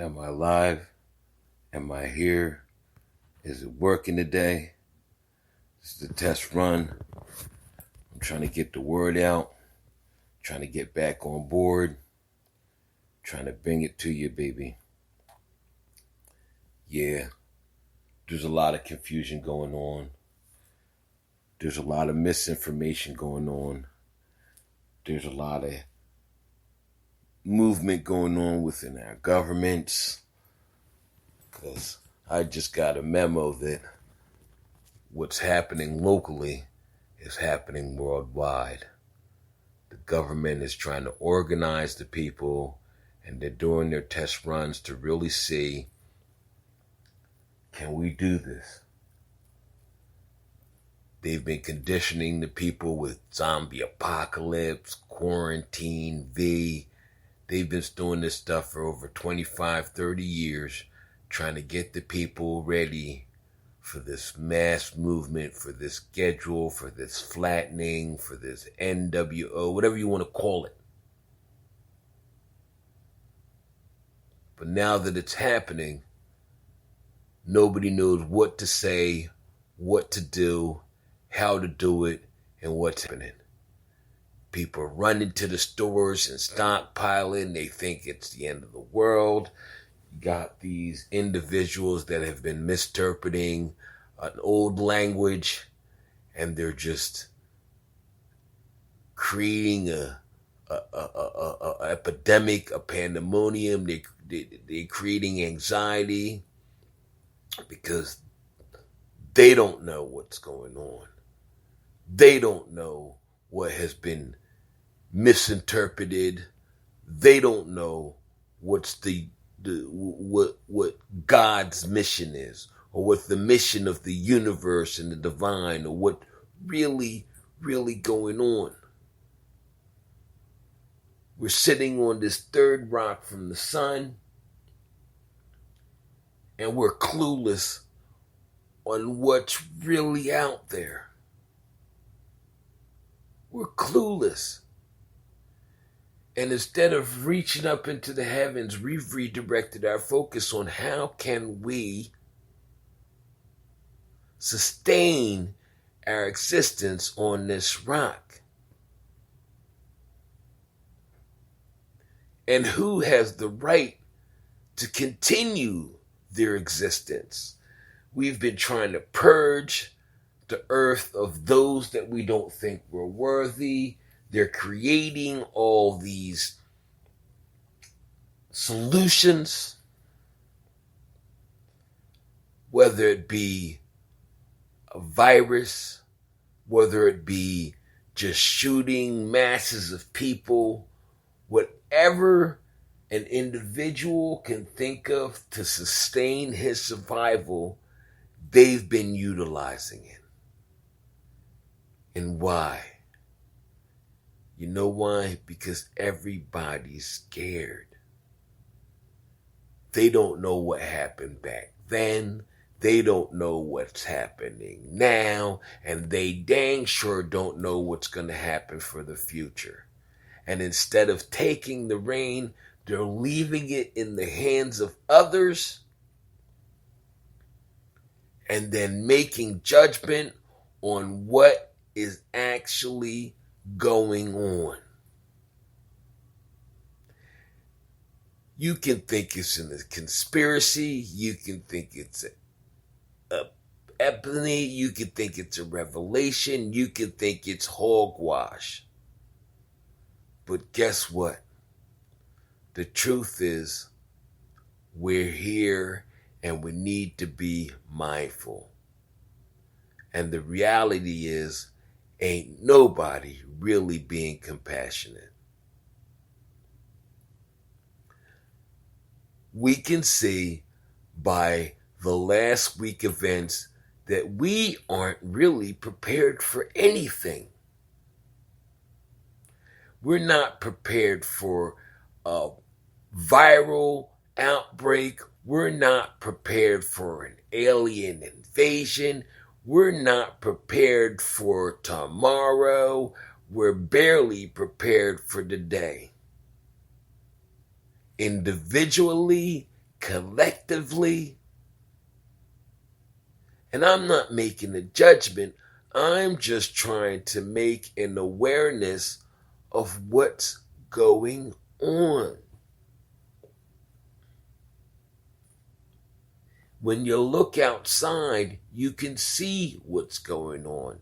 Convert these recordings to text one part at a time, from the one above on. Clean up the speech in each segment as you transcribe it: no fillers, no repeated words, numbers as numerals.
Am I live? Am I here? Is it working today? This is the test run. I'm trying to get the word out. Trying to get back on board. Trying to bring it to you, baby. Yeah, there's a lot of confusion going on. There's a lot of misinformation going on. There's a lot of movement going on within our governments. Because I just got a memo that what's happening locally is happening worldwide. The government is trying to organize the people, and they're doing their test runs to really see, can we do this? They've been conditioning the people with zombie apocalypse, quarantine, They've been doing this stuff for over 25, 30 years, trying to get the people ready for this mass movement, for this schedule, for this flattening, for this NWO, whatever you want to call it. But now that it's happening, nobody knows what to say, what to do, how to do it, and what's happening. People are running to the stores and stockpiling. They think it's the end of the world. You got these individuals that have been misinterpreting an old language, and they're just creating a epidemic, a pandemonium. They're creating anxiety because they don't know what's going on. They don't know what has been misinterpreted. They don't know what's what God's mission is, or what the mission of the universe and the divine, or what really going on. We're sitting on this third rock from the sun, and we're clueless on what's really out there. We're clueless. And instead of reaching up into the heavens, we've redirected our focus on how can we sustain our existence on this rock. And who has the right to continue their existence? We've been trying to purge the earth of those that we don't think were worthy. They're creating all these solutions, whether it be a virus, whether it be just shooting masses of people, whatever an individual can think of to sustain his survival, they've been utilizing it. And why? You know why? Because everybody's scared. They don't know what happened back then. They don't know what's happening now. And they dang sure don't know what's going to happen for the future. And instead of taking the reign, they're leaving it in the hands of others and then making judgment on what is actually going on. You can think it's a conspiracy. You can think it's a epiphany. You can think it's a revelation. You can think it's hogwash. But guess what? The truth is, we're here and we need to be mindful. And the reality is, ain't nobody really being compassionate. We can see by the last week events that we aren't really prepared for anything. We're not prepared for a viral outbreak. We're not prepared for an alien invasion. We're not prepared for tomorrow. We're barely prepared for today. Individually collectively. And I'm not making a judgment. I'm just trying to make an awareness of what's going on. When you look outside, you can see what's going on.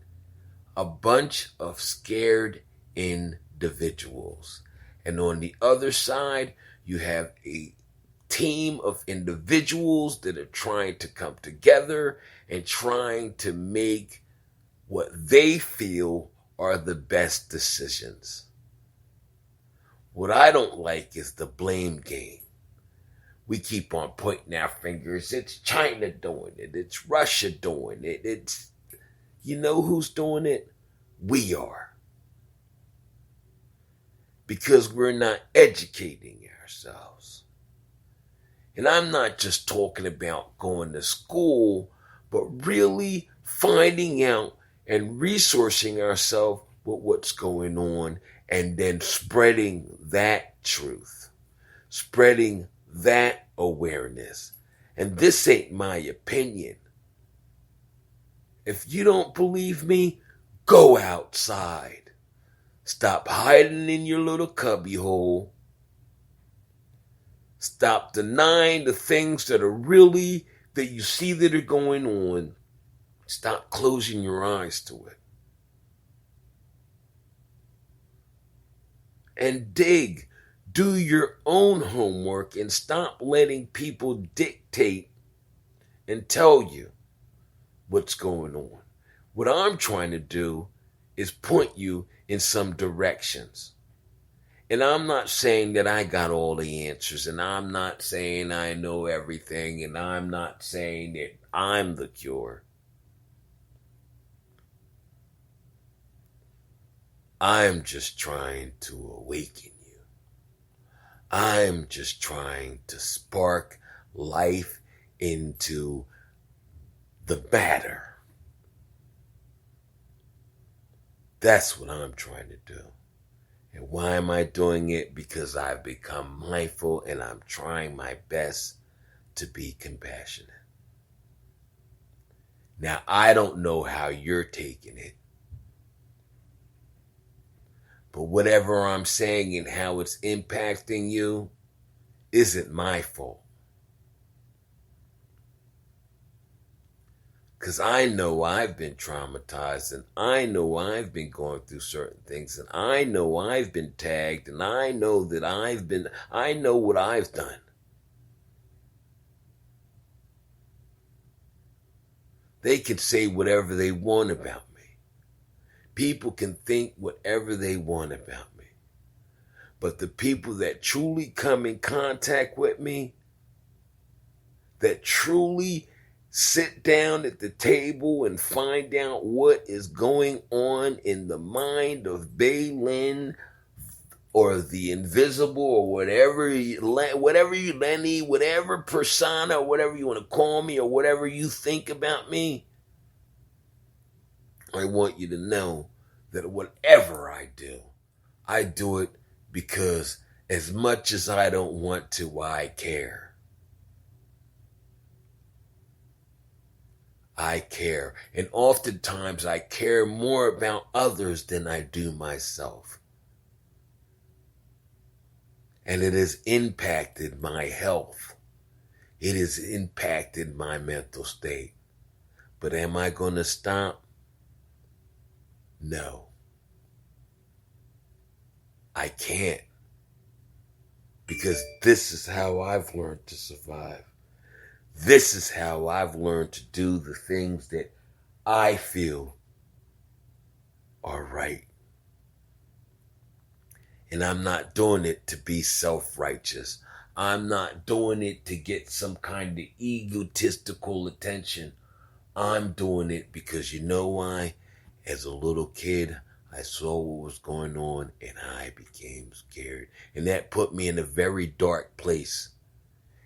A bunch of scared individuals. And on the other side, you have a team of individuals that are trying to come together and trying to make what they feel are the best decisions. What I don't like is the blame game. We keep on pointing our fingers. It's China doing it. It's Russia doing it. It's, you know who's doing it? We are. Because we're not educating ourselves. And I'm not just talking about going to school, but really finding out and resourcing ourselves with what's going on and then spreading that truth, spreading that awareness. And this ain't my opinion. If you don't believe me, go outside. Stop hiding in your little cubbyhole. Stop denying the things that you see that are going on. Stop closing your eyes to it. And dig. Do your own homework and stop letting people dictate and tell you what's going on. What I'm trying to do is point you in some directions. And I'm not saying that I got all the answers, and I'm not saying I know everything, and I'm not saying that I'm the cure. I'm just trying to awaken you. I'm just trying to spark life into the matter. That's what I'm trying to do. And why am I doing it? Because I've become mindful and I'm trying my best to be compassionate. Now, I don't know how you're taking it. But whatever I'm saying and how it's impacting you isn't my fault. Because I know I've been traumatized, and I know I've been going through certain things, and I know I've been tagged, and I know that I know what I've done. They can say whatever they want about me. People can think whatever they want about me. But the people that truly come in contact with me, that truly sit down at the table and find out what is going on in the mind of Baylen or the invisible or whatever Lenny, whatever persona, or whatever you want to call me, or whatever you think about me. I want you to know that whatever I do it because as much as I don't want to, I care. I care. And oftentimes I care more about others than I do myself. And it has impacted my health. It has impacted my mental state. But am I going to stop? No. I can't. Because this is how I've learned to survive. This is how I've learned to do the things that I feel are right. And I'm not doing it to be self-righteous. I'm not doing it to get some kind of egotistical attention. I'm doing it because you know why? As a little kid, I saw what was going on and I became scared. And that put me in a very dark place.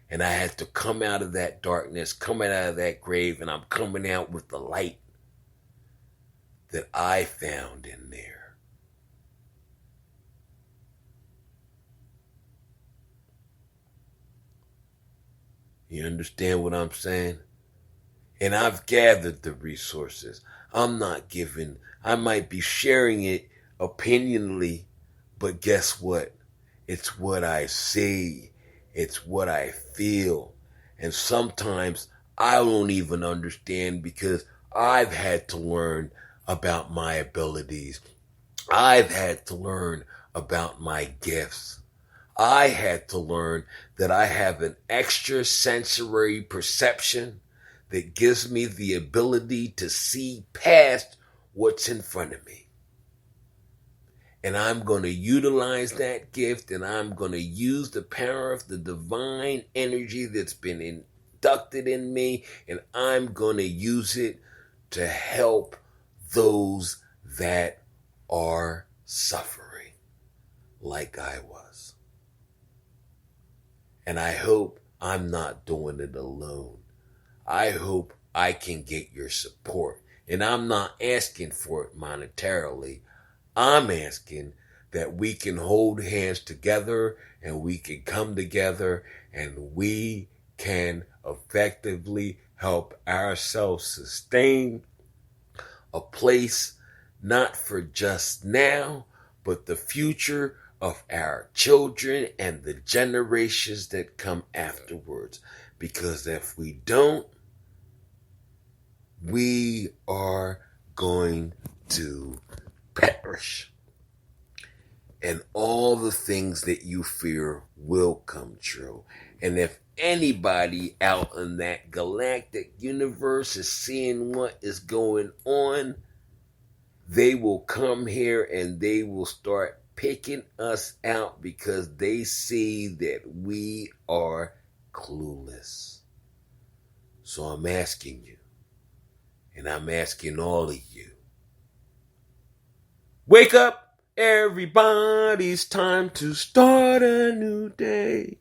And I had to come out of that darkness, coming out of that grave, and I'm coming out with the light that I found in there. You understand what I'm saying? And I've gathered the resources. I might be sharing it opinionally, but guess what? It's what I see. It's what I feel. And sometimes I don't even understand because I've had to learn about my abilities. I've had to learn about my gifts. I had to learn that I have an extra sensory perception that gives me the ability to see past what's in front of me. And I'm going to utilize that gift, and I'm going to use the power of the divine energy that's been inducted in me, and I'm going to use it to help those that are suffering like I was. And I hope I'm not doing it alone. I hope I can get your support. And I'm not asking for it monetarily. I'm asking that we can hold hands together and we can come together and we can effectively help ourselves sustain a place not for just now, but the future of our children and the generations that come afterwards. Because if we don't, we are going to perish. And all the things that you fear will come true. And if anybody out in that galactic universe is seeing what is going on, they will come here and they will start picking us out because they see that we are clueless. So I'm asking you, and I'm asking all of you, wake up, everybody, it's time to start a new day.